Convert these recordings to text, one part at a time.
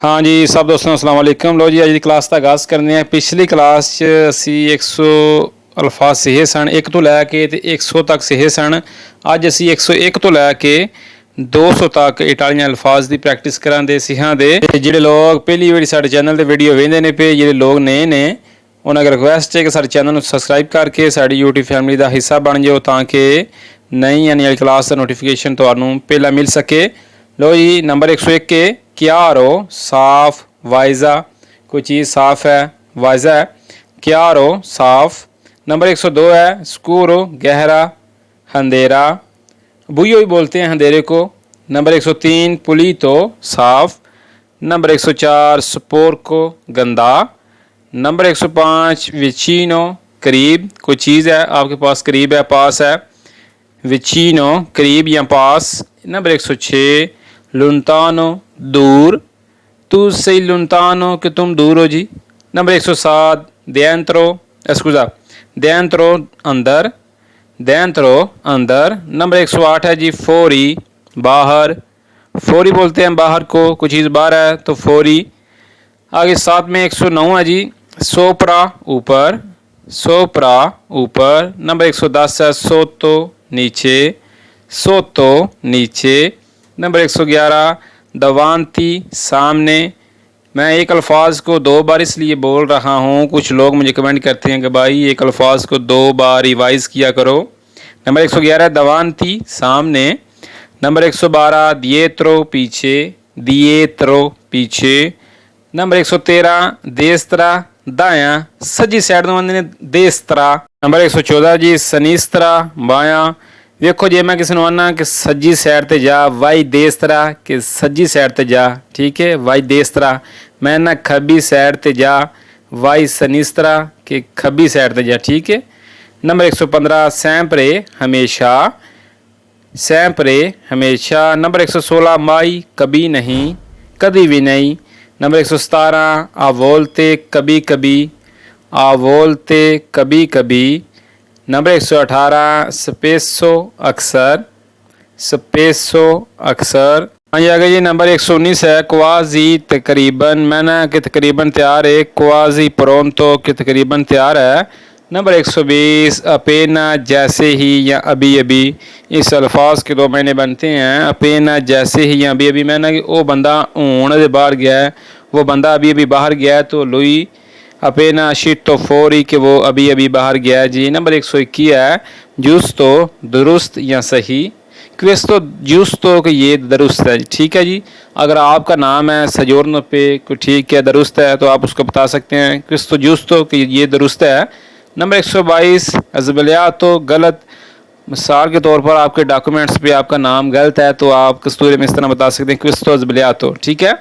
हाँ जी सब दोस्तों अस्सलाम वालेकुम। लो जी अज की क्लास का आगाज़ करने हैं। पिछली क्लास च असी 100 अल्फाज सिखे सन, 1 तो लैके 100 तक सिखे सन। अज असी 101 तो लैके 200 तक इटालियन अल्फाज की प्रैक्टिस करांदे सिखांदे। जिहड़े लोग पहली बारी साडे चैनल के वीडियो वेंदे ने पे, जिहड़े लोग नए ने उन्होंने अगर रिक्वेस्ट है कि साडे चैनल को सबसक्राइब करके साडी यूट्यूब फैमिली का हिस्सा बन जाओ ताकि नई आने वाली क्लास का नोटिफिकेशन तुहानूं पहला मिल सके। लो जी नंबर 101 के क्या रो साफ वाइजा, कोई चीज़ साफ है वाइजा है। क्या रो साफ। नंबर 102 है स्कूरो गहरा अंधेरा, बुयो भी बोलते हैं अंधेरे को। नंबर 103 पुलीतो साफ। नंबर 104 स्पोर्को गंदा। नंबर 105 विचिनो करीब, कोई चीज़ है आपके पास करीब है पास है, विचिनो करीब या पास। नंबर 106 लुनतानो दूर, तू sei lontano कि तुम दूर हो जी। नंबर 107 dentro escusa dentro अंदर, dentro अंदर। नंबर 108 है जी फोरी बाहर, फोरी बोलते हैं बाहर को, कोई चीज़ बाहर है तो फोरी। आगे साथ में 109 है जी सोपरा ऊपर, सोपरा ऊपर। नंबर 110 है सोतो नीचे, सोतो नीचे। नंबर 111 दवांती सामने। मैं एक अल्फाज को 2 बार इसलिए बोल रहा हूँ, कुछ लोग मुझे कमेंट करते हैं कि भाई एक अल्फाज को 2 बार रिवाइज किया करो। नंबर 111 दवांती सामने। नंबर 112 दिएत्रो पीछे, दिएत्रो पीछे। नंबर 113 देस्तरा दायां, सज्जी साइड तो आते हैं देस्तरा। नंबर 114 जी सनीस्तरा बायां। वेखो जे मैं किसी को आना कि सज्जी साइड ते जा, वाई देस्तरा कि सज्जी साइड ते जा, ठीक है वाई देस्तरा। मैं ना खब्बी साइड ते जा, वाई सनीस्तरा कि खब्बी साइड ते जा, ठीक है। नंबर 115 सैंपरे हमेशा, सैंपरे हमेशा। नंबर 116 माई कभी नहीं, कभी भी नहीं। नंबर 117 आवोलते कभी कभी, आवोलते कभी कभी। नंबर 118 स्पेसो अक्सर, स्पेसो अक्सर। हाँ जी आगे जी नंबर 119 है क्वाजी तकरीबन, मैंने कि तकरीबन तैयार है, क्वाजी प्रोंतो कि तकरीबन तैयार है। नंबर 120 अपेना जैसे ही या अभी अभी। इस अल्फाज के 2 महीने बनते हैं, अपेना जैसे ही या अभी अभी। मैंने कि वो बंदा हूँ बाहर गया है, वो बंदा अभी अभी बाहर गया है तो लुई अपेना शीतो फोरी कि वो अभी अभी बाहर गया है जी। नंबर 121 है जूस्तो दुरुस्त या सही, क्वेस्तो जूस्तो कि ये दुरुस्त है, ठीक है जी। अगर आपका नाम है सजोर्नो पे कोई ठीक है दुरुस्त है तो आप उसको बता सकते हैं क्वेस्तो जूस्तो कि ये दुरुस्त है। नंबर 122 अजबलियातो गलत, मिसाल के तौर पर आपके डॉक्यूमेंट्स पे आपका नाम गलत है तो आप कस्तूरी में इस तरह बता सकते हैं क्विस्तो अजबलियातो, ठीक है।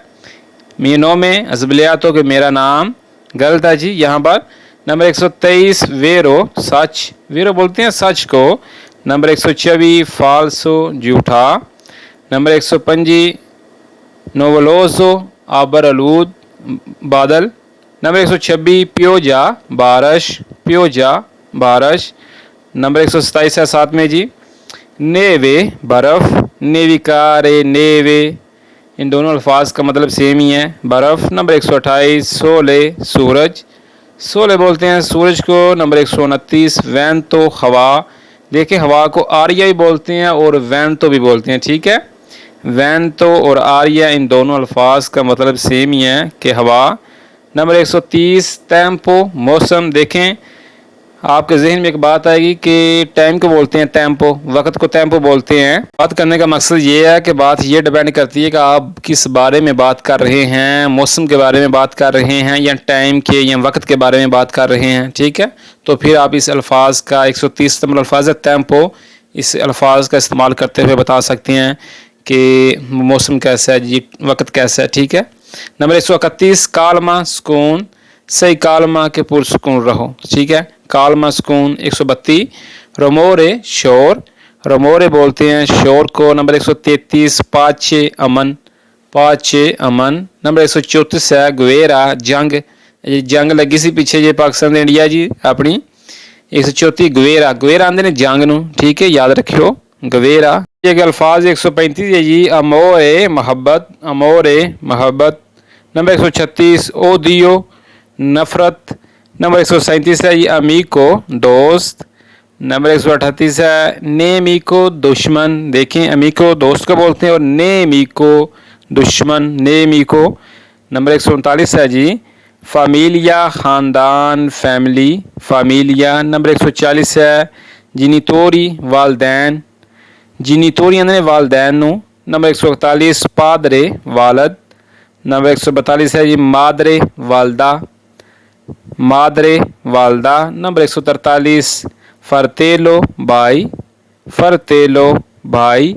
मीनो में अजबलियातो कि मेरा नाम गलत है जी यहाँ पर। नंबर 123 वेरो सच, वेरो बोलते हैं सच को। नंबर 124 फाल्सो झूठा। नंबर 125 नोवलोजो आबर आलूद बादल। नंबर 126 प्योजा बारिश, प्योजा बारिश। नंबर 127 है साथ में जी नेवे बर्फ़, नेविकारे नेवे, इन दोनों अल्फाज का मतलब सेम ही है बर्फ़। नंबर 128 सोले सूरज, सोले बोलते हैं सूरज को। नंबर 129 वैन तो हवा, देखिए हवा को आर्या भी बोलते हैं और वैन तो भी बोलते हैं, ठीक है। वैन तो और आर्या इन दोनों अल्फाज का मतलब सेम ही है कि हवा। नंबर 130 टेम्पो मौसम। देखें आपके जहन में एक बात आएगी कि टाइम को बोलते हैं टेम्पो, वक्त को टेम्पो बोलते हैं। बात करने का मकसद ये है कि बात ये डिपेंड करती है कि आप किस बारे में बात कर रहे हैं, मौसम के बारे में बात कर रहे हैं या टाइम के या वक्त के बारे में बात कर रहे हैं, ठीक है। तो फिर आप इस अल्फाज का 130 नंबर अल्फाज है टेम्पो, इस अल्फाज का इस्तेमाल करते हुए बता सकते हैं कि मौसम कैसा है जी, वक्त कैसा है, ठीक है। नंबर 131 कालमा सुकून, सही कालमा के पुरसुकून रहो, ठीक है। कालमा सुकून। 132 रमोरे शोर, रमोरे बोलते हैं शोर को। नंबर 133 पाचे अमन, पाचे अमन। नंबर 134 है गुवेरा जंग, जंग लगी सी पीछे जे पाकिस्तान इंडिया जी अपनी। 134 गुवेरा, गुवेरा आंदे ने जंग नूं, ठीक है याद रखियो गवेरा। एक अल्फाज 135 है जी अमोरे मोहब्बत, अमोरे मोहब्बत। नंबर 136 ओदियो नफ़रत। नंबर 137 है जी अमीको दोस्त। नंबर 138 है नेमीको दुश्मन। देखें अमीको दोस्त को बोलते हैं और नेमीको दुश्मन, नेमीको। नंबर 139 है जी फामिलिया ख़ानदान, फैमिली, फामिलिया। नंबर 140 है जिनीतोरी वालदैन, जिनीतोरी आंदे ने वालदैन नू। नंबर 141 पादरे वालद। नंबर 142 है जी मादरे वालदा, मादरे वालदा। नंबर 143 फरतेलो भाई, फरतेलो भाई।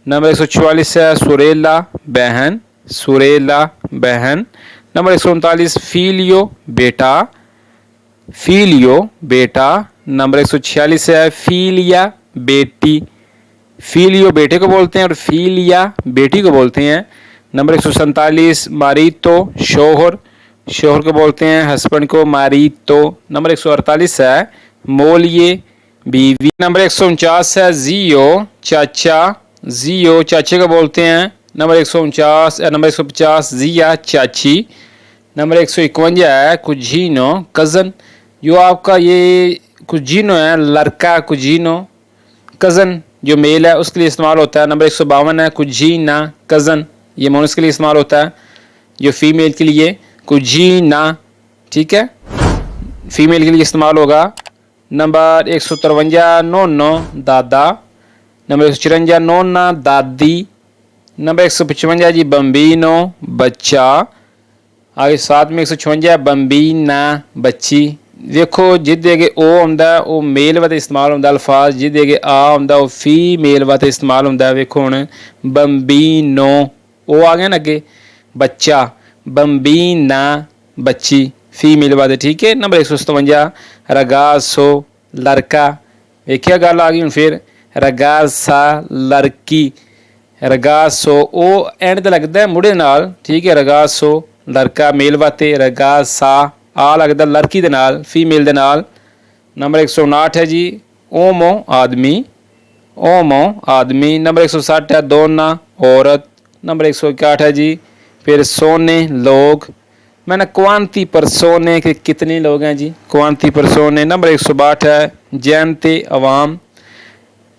नंबर 144 है सुरेला बहन, सुरेला बहन। नंबर 139 फीलियो बेटा, फीलियो बेटा। नंबर 146 है फीलिया बेटी, फीलियो बेटे को बोलते हैं और फीलिया बेटी को बोलते हैं। नंबर 147 मारीतो शोहर, शोहर को बोलते हैं हस्बैंड को मारीतो। नंबर 148 है मोलिए बीवी। नंबर 149 है जियो चाचा, जियो चाचे को बोलते हैं। नंबर 149 नंबर 150 जिया चाची। नंबर 151 है कुजीनो कज़न। जो आपका ये कुजीनो है लड़का, कुजीनो। कज़न जो मेल है उसके लिए इस्तेमाल होता है। नंबर 152 है कुजीना कज़न, ये मोनस के लिए इस्तेमाल होता है। जो फीमेल के लिए कुजीना, ठीक है, फीमेल के लिए इस्तेमाल होगा। नंबर 153 नोनो दादा। नंबर 154 नोना दादी। नंबर 155 जी बम्बीनो बच्चा। आगे साथ में 156 बम्बीना बच्ची। देखो जिदे अगे ओ आंदा वो मेल वास्ते इस्तेमाल होंदा अल्फाज, जिदे अगे आ आंदा वो फीमेल वास्ते इस्तेमाल होंदा। वेखो हुण बम्बीनो ओ आ गया ना अगे, बच्चा, बम्बीना बच्ची, फीमेल वास्ते, ठीक है। नंबर 157 रगासो लड़का। वेखिया गल आ गई हुण फिर रगासा लड़की, रगासो ओ एंड ते लगदा है मुड़े नाल, ठीक है। रगासो लड़का मेल वास्ते, रगासा आ लगदा लड़की दे नाल, फीमेल दे नाल। नंबर 159 है जी ओमो आदमी, ओमो आदमी। नंबर 160 है दोना औरत। नंबर 161 है जी फिर सोने लोग। मैंने क्वांति पर सोने के कितने लोग हैं जी, क्वांति पर सोने। नंबर 162 है जैनते अवाम,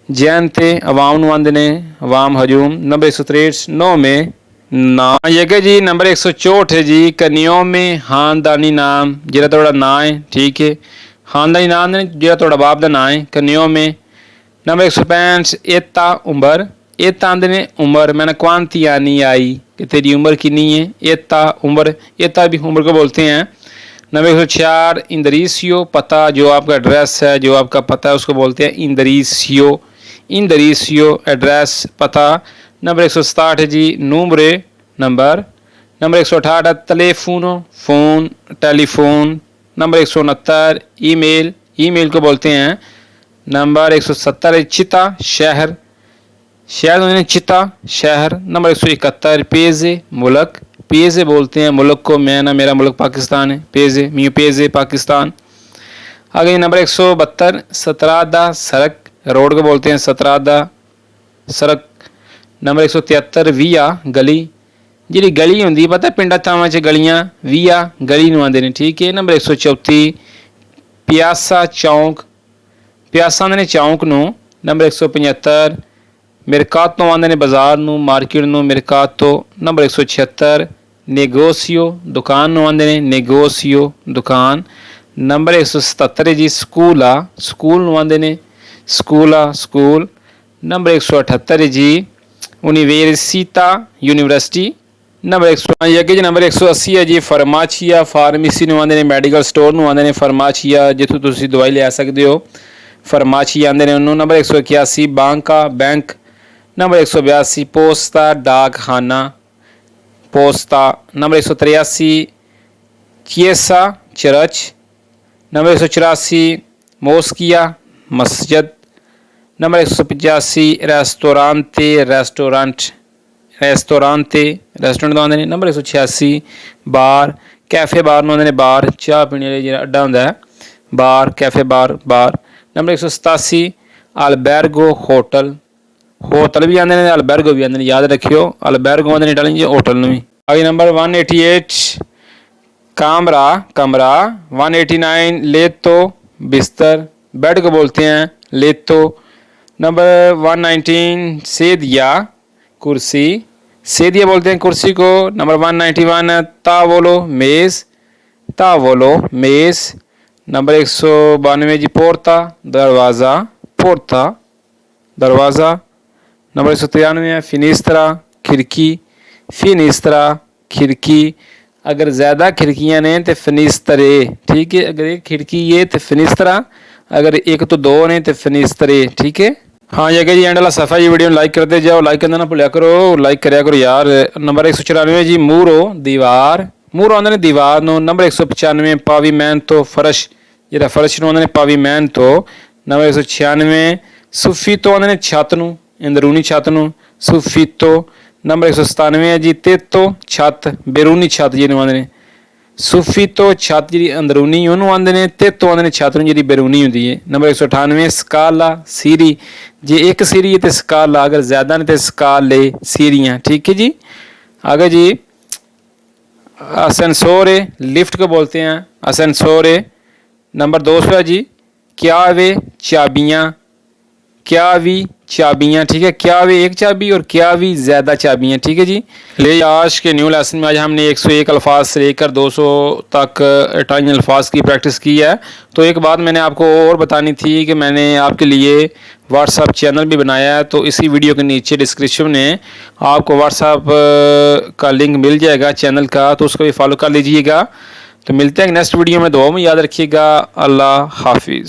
जैनते अवाम नूं आंदे ने अवाम हजूम। नंबर 163 नौ में ना ये जी। नंबर 164 है जी कन्यों में खानदानी नाम, जिहड़ा तुहाडा नाम है, ठीक है, खानदानी नाम ने जिहड़ा तुहाडा बाप दा नाम है, कन्यों में। नंबर 165 एता उम्र, एता आंदे ने उम्र, मैंने क्वांति आनी आई कि तेरी उम्र कितनी है, एता उम्र, एता भी उम्र को बोलते हैं। नंबर 104 इंदरीसियो पता, जो आपका एड्रेस है, जो आपका पता है उसको बोलते हैं इंदरीसियो, इंदरीसियो एड्रेस पता। नंबर 167 है जी नूमरे नंबर। नंबर 168 है तलेफोनो phone, telephone. Number 169 email, email को बोलते हैं। नंबर 170 है चिता शहर, शहर होते हैं चिता शहर। नंबर 171 पेजे मुल्क, पेजे बोलते हैं मुल्क को, मैं ना मेरा मुल्क पाकिस्तान है, पेजे मियाँ पेजे पाकिस्तान। आगे नंबर 172 सतरादा सड़क, रोड को बोलते हैं सतरादा सड़क। नंबर 173 विया गली, जी गली होंगी पता पिंडा थावां च गलियां, विया गली नूं आंदे ने, ठीक है। नंबर 134 प्यासा चौंक, प्यासा आंदे ने चौंक नूं। नंबर 175 मिरकातो आंदे ने बाजार नूं, मार्केट नूं मिरकातो। नंबर 176 नेगोसियो दुकान नूं आंदे ने नेगोसियो दुकान। नंबर 177 जी स्कूल आ, स्कूल नूं आंदे ने स्कूला स्कूल। नंबर 178 जी यूनिवर्सिटा यूनिवर्सिटी। नंबर 100 जी नंबर 180 है जी फार्माचिया, फार्मेसी नूं आंदे ने, मेडिकल स्टोर नूं आंदे ने फार्माचिया, जिथों तुसीं दवाई ले सकते हो, फार्माची आंदे ने उन्होंने। Number 181 Banka bank. नंबर 182 पोस्ता डाकखाना, पोस्ता। नंबर 183 चियसा चर्च। नंबर 184 मोस्किया मस्जिद। नंबर 185 रेस्टोरांते, रेस्टोरेंट, रेस्टोरांते रेस्टोरेंट तो आंदे ने। नंबर 186 बार कैफे, बार नूं आंदे ने बार, चाह पीने वाला जिहड़ा अड्डा हुंदा है, बार कैफे बार बार। नंबर 187 अल्बैरगो होटल, होटल भी आंदे ने अल्बैरगो भी आंदे ने, याद रखियो अल्बैरगो आंदे ने इटालियन होटल नूं भी। आगे नंबर 188 कामरा कमरा। 189 लेतो बिस्तर, बेड को बोलते हैं लेतो। नंबर 119 सेदिया कुर्सी, सेदिया बोलते हैं कुर्सी को। नंबर 191 तावोलो मेज़, तावोलो मेज़। नंबर 192 जी पोर्ता दरवाज़ा, पोर्ता दरवाज़ा। नंबर 193 है फिनिस्त्रा खिड़की, फिनिस्त्रा खिड़की। अगर ज़्यादा खिड़कियाँ ने तो फिनिस्त्रे, ठीक है। अगर एक खिड़की है तो फिनिस्त्रा, अगर एक तो दो ने तो फिनिस्त्रे, ठीक है। हाँ ये जी एंड वाला सफ़ा जी, वीडियो लाइक करते जाओ, लाइक करना ना भुलिया करो, लाइक कराया करो यार। नंबर 194 जी मूरो दीवार, मूरो आंदे ने दीवार नो। नंबर 195 पावीमेंतो फर्श, जेड़ा फर्श नो आंदे ने पावीमेंतो। नंबर 196 सुफीतो आंदे ने छत नू, अंदरूनी छत नू सुफीतो। नंबर 197 है जी तेतो छत, बैरूनी छत जिन्हों आंदे ने। सुफीतो छत जी अंदरूनी उन्होंने आंदे ने, तेतो आंदे ने छत जी बैरूनी होंदी है। नंबर 198 स्काला सीरी, जे एक सीरी है तो स्काला, अगर ज़्यादा ने तो स्काले सीरियाँ, ठीक है जी। आगे जी असेंसोर है, लिफ्ट को बोलते हैं असेंसोर है। नंबर 200 है जी क्या वे चाबियाँ, क्या वी चाबियाँ, ठीक है। क्या वे एक चाबी और क्या वी ज़्यादा चाबियाँ, ठीक है जी। ले आज के न्यू लेसन में आज हमने 101 अल्फाज से लेकर 200 तक इटालियन अल्फाज की प्रैक्टिस की है। तो एक बात मैंने आपको और बतानी थी कि मैंने आपके लिए व्हाट्सअप चैनल भी बनाया है, तो इसी वीडियो के नीचे डिस्क्रिप्शन में आपको व्हाट्सअप का लिंक मिल जाएगा चैनल का, तो उसको भी फॉलो कर लीजिएगा। तो मिलते हैं नेक्स्ट वीडियो में, दुआ में याद रखिएगा। अल्लाह हाफिज़।